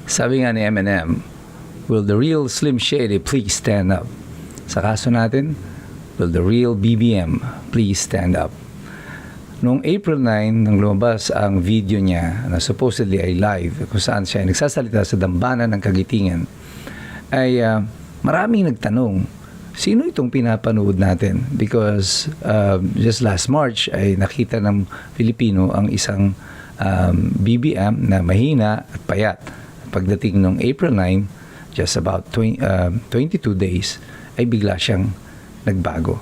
Sabi nga ni Eminem, will the real Slim Shady please stand up? Sa kaso natin, will the real BBM please stand up? Noong April 9, nang lumabas ang video niya na supposedly ay live, kung saan siya ay nagsasalita sa dambana ng Kagitingan, ay maraming nagtanong, sino itong pinapanood natin? Because just last March ay nakita ng Pilipino ang isang BBM na mahina at payat. Pagdating noong April 9, just about 22 days, ay bigla siyang nagbago.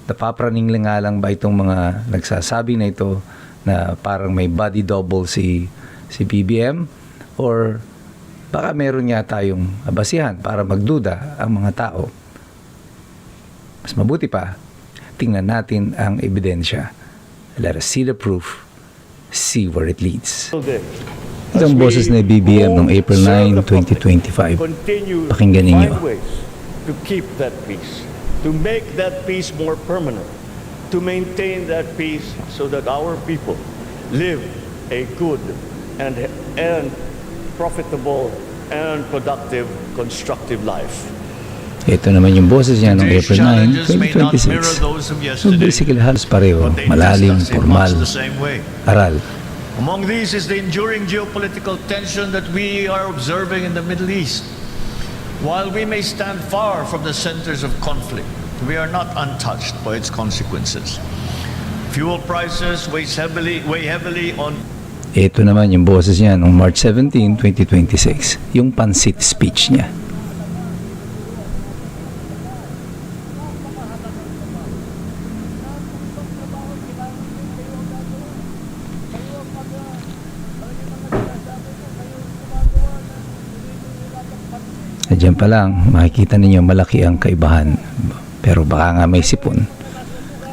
Napapraning nga lang ba itong mga nagsasabi na ito na parang may body double si BBM, or baka meron nga tayong basihan para magduda ang mga tao? Mas mabuti pa, tingnan natin ang ebidensya. Let us see the proof, see where it leads. Ito ang boses ni BBM noong April 9, 2025. Pakinggan ninyo. To keep that peace, to make that peace more permanent, to maintain that peace so that our people live a good and profitable and productive, constructive life. Ito naman yung boses niya noong April 9, 2026. So basically halos pareho, malalim, formal, aral. Among these is the enduring geopolitical tension that we are observing in the Middle East. While we may stand far from the centers of conflict, we are not untouched by its consequences. Fuel prices weigh heavily on... Ito naman yung boses niya noong March 17, 2026. Yung pansit speech niya. Diyan pa lang, makikita ninyo malaki ang kaibahan. Pero baka nga may sipon.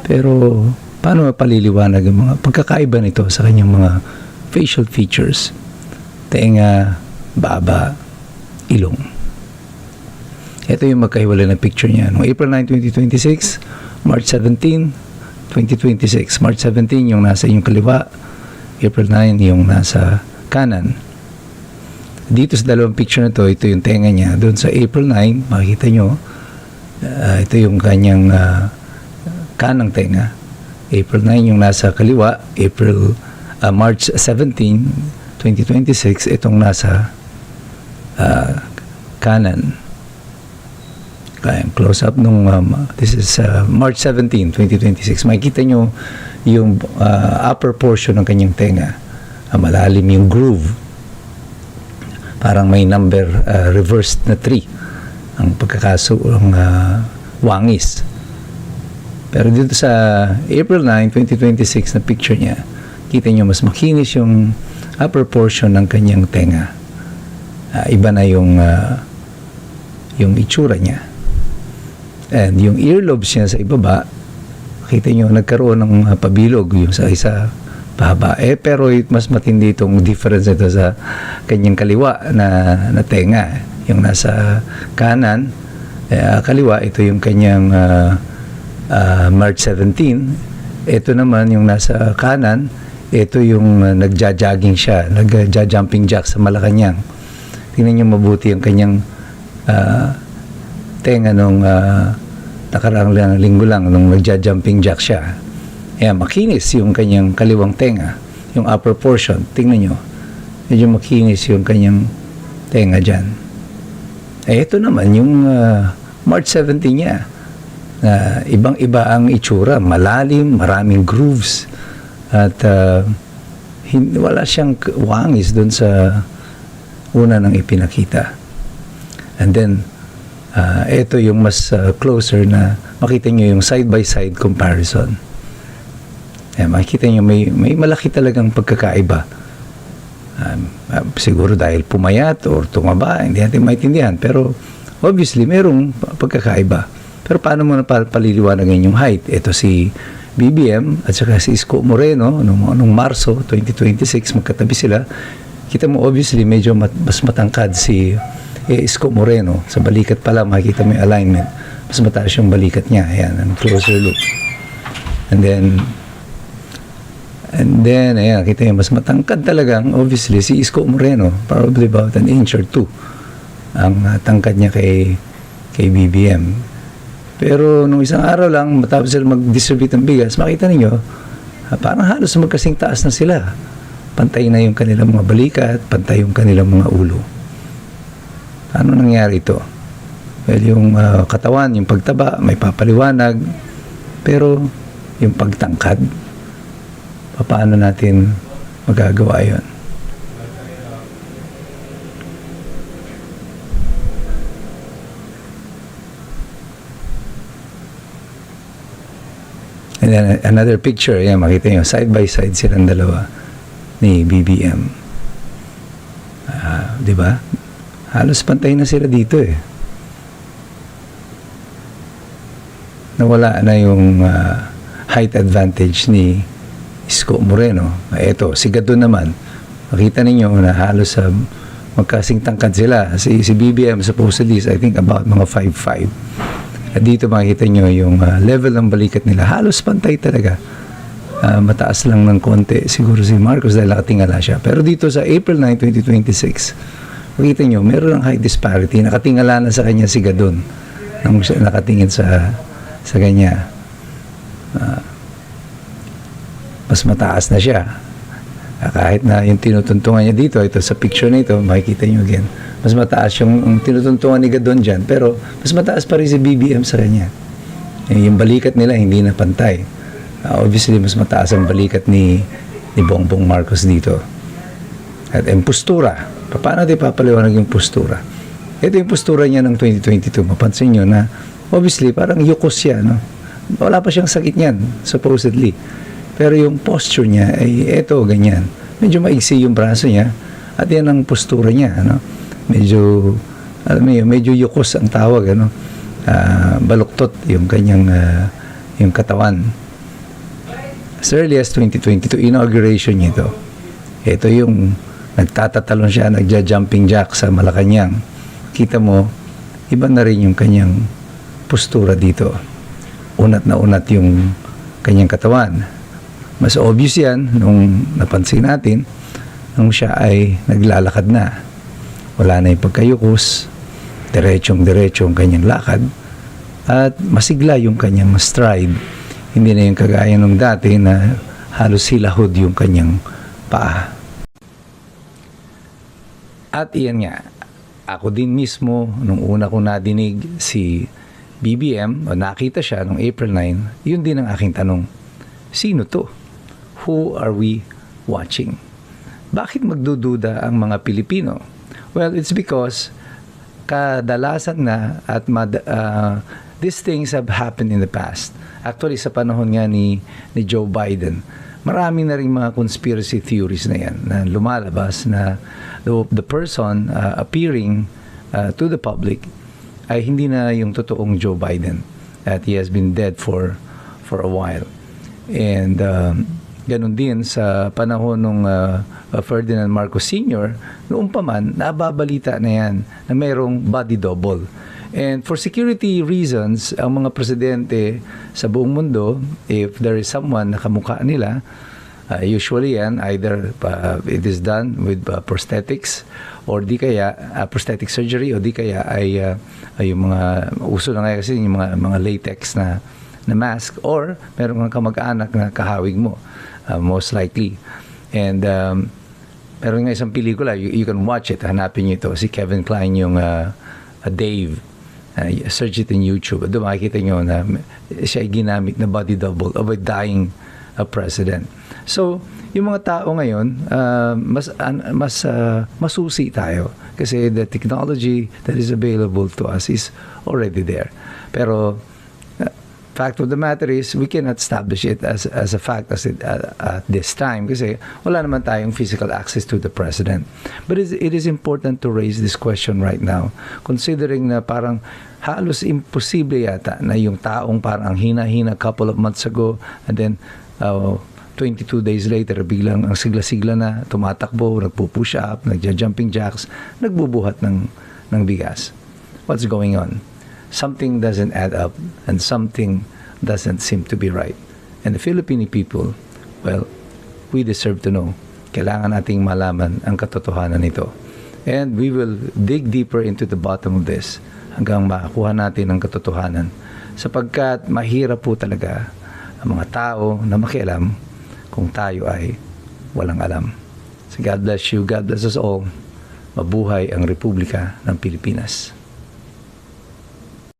Pero paano mapaliliwanag ang mga pagkakaiba nito sa kanyang mga facial features? Tenga, baba, ilong. Ito yung magkahiwalay na picture niya. Noong April 9, 2026, March 17, 2026. March 17 yung nasa inyong kaliwa, April 9 yung nasa kanan. Dito sa dalawang picture na to, ito yung tenga niya. Doon sa April 9, makikita nyo, ito yung kanyang kanang tenga. April 9 yung nasa kaliwa, March 17, 2026, itong nasa kanan. Kaya close up nung, this is March 17, 2026. Makikita nyo yung upper portion ng kanyang tenga. Malalim yung groove. Parang may number reversed na 3 ang pagkakaso ng wangis. Pero dito sa April 9, 2026 na picture niya, kita nyo mas makinis yung upper portion ng kanyang tenga. Iba na yung itsura niya. And yung earlobes niya sa ibaba, kita nyo nagkaroon ng pabilog yung sa isa pahaba. Pero mas matindi itong difference ito sa kanyang kaliwa na tenga. Yung nasa kanan, kaliwa, ito yung kanyang March 17. Ito naman yung nasa kanan, ito yung nagja-jogging siya, nagja-jumping jack sa Malacanang. Tingnan nyo mabuti ang kanyang tenga nung nakaraang linggo lang nung nagja-jumping jack siya. Ayan, makinis yung kanyang kaliwang tenga, yung upper portion. Tingnan nyo, medyo makinis yung kanyang tenga dyan. Ito naman yung March 17 niya. Ibang-iba ang itsura, malalim, maraming grooves, at wala siyang wangis doon sa una nang ipinakita. And then, ito yung mas closer na makita nyo yung side-by-side comparison. Makikita nyo may malaki talagang pagkakaiba. Siguro dahil pumayat or tumaba, hindi natin maintindihan. Pero obviously, merong pagkakaiba. Pero paano mo na paliliwanagan yung height? Ito si BBM at saka si Isko Moreno nung Marso 2026, magkatabi sila. Kita mo obviously medyo mas matangkad si Isko Moreno. Sa balikat pala makikita mo yung alignment. Mas mataas yung balikat niya. Ayan, ang closer look. And then And then, ayan, kita niyo, mas matangkad talagang, obviously, si Isko Moreno, probably about an inch or two, ang tangkad niya kay BBM. Pero nung isang araw lang, matapos sila mag-distribute ng bigas, makita ninyo, parang halos magkasing taas na sila. Pantay na yung kanilang mga balikat, pantay yung kanilang mga ulo. Ano nangyari ito? Well, yung katawan, yung pagtaba, may papaliwanag, pero yung pagtangkad, paano natin magagawa yun? And then another picture, yan, makita nyo, side by side silang dalawa ni BBM. Di ba? Halos pantay na sila dito eh. Nawala na yung height advantage ni Isko Moreno. Ito, si Gadon naman. Makita ninyo na halos magkasing tangkad sila. Si BBM supposedly is I think about mga 5'5". At dito makikita nyo yung level ng balikat nila. Halos pantay talaga. Mataas lang ng konti. Siguro si Marcos dahil nakatingala siya. Pero dito sa April 9, 2026, makita nyo, meron ng height disparity. Nakatingala na sa kanya si Gadon. Nang nakatingin sa kanya. Mas mataas na siya. Kahit na yung tinutuntungan niya dito, ito sa picture na ito, makikita nyo again, mas mataas yung tinutuntungan ni Gadon dyan, pero mas mataas pa rin si BBM sa kanya. Yung balikat nila hindi na pantay. Obviously, mas mataas ang balikat ni Bongbong Marcos dito. At yung postura, paano natin papaliwanag yung postura? Ito yung postura niya ng 2022. Mapansin nyo na, obviously, parang yukos siya, no? Wala pa siyang sakit niyan, supposedly. Pero yung posture niya ay eto, ganyan. Medyo maigsi yung braso niya at yan ang postura niya, ano? Medyo, alam mo yun, medyo yukos ang tawag, ano? Baluktot yung kanyang yung katawan. As early as 2022, inauguration niya ito. Ito yung nagtatatalon siya, nagja-jumping jack sa Malacanang. Kita mo, iba na rin yung kanyang postura dito. Unat na unat yung kanyang katawan. Mas obvious yan nung napansin natin nung siya ay naglalakad na. Wala na yung pagkayukos, diretsong-diretso ang kanyang lakad, at masigla yung kanyang stride. Hindi na yung kagaya nung dati na halos hilahod yung kanyang paa. At iyan nga, ako din mismo, nung una ko nadinig si BBM, o nakita siya nung April 9, yun din ang aking tanong. Sino to? Who are we watching? Bakit magdududa ang mga Pilipino? Well, it's because kadalasan na at these things have happened in the past. Actually, sa panahon nga ni Joe Biden, marami na rin mga conspiracy theories na yan na lumalabas na the person appearing to the public ay hindi na yung totoong Joe Biden, at he has been dead for a while. And ganun din sa panahon ng Ferdinand Marcos Sr., noong pa man, nababalita na yan na mayroong body double. And for security reasons, ang mga presidente sa buong mundo, if there is someone na kamukha nila, usually yan, either it is done with prosthetics, or di kaya prosthetic surgery, o di kaya ay yung mga uso na ngayon kasi yung mga latex na mask, or meron kang kamag-anak na kahawig mo, most likely. And meron nga isang pelikula, you can watch it, hanapin nyo ito, si Kevin Kline yung Dave, search it in YouTube. Doon makikita nyo na siya ay ginamit na body double of a dying president. So, yung mga tao ngayon, masusi tayo kasi the technology that is available to us is already there. Pero fact of the matter is we cannot establish it as a fact at this time kasi wala naman tayong physical access to the president. But it is important to raise this question right now, considering na parang halos imposible yata na yung taong parang hina-hina couple of months ago and then 22 days later biglang ang sigla-sigla na, tumatakbo, nagpo-push up, nagja-jumping jacks, nagbubuhat ng bigas. What's going on? Something doesn't add up and something doesn't seem to be right. And the Filipino people, well, We deserve to know. Kailangan nating malaman ang katotohanan nito. And we will dig deeper into the bottom of this hanggang makakuha natin ang katotohanan. Sapagkat mahirap po talaga ang mga tao na makialam kung tayo ay walang alam. So God bless you. God bless us all. Mabuhay ang Republika ng Pilipinas.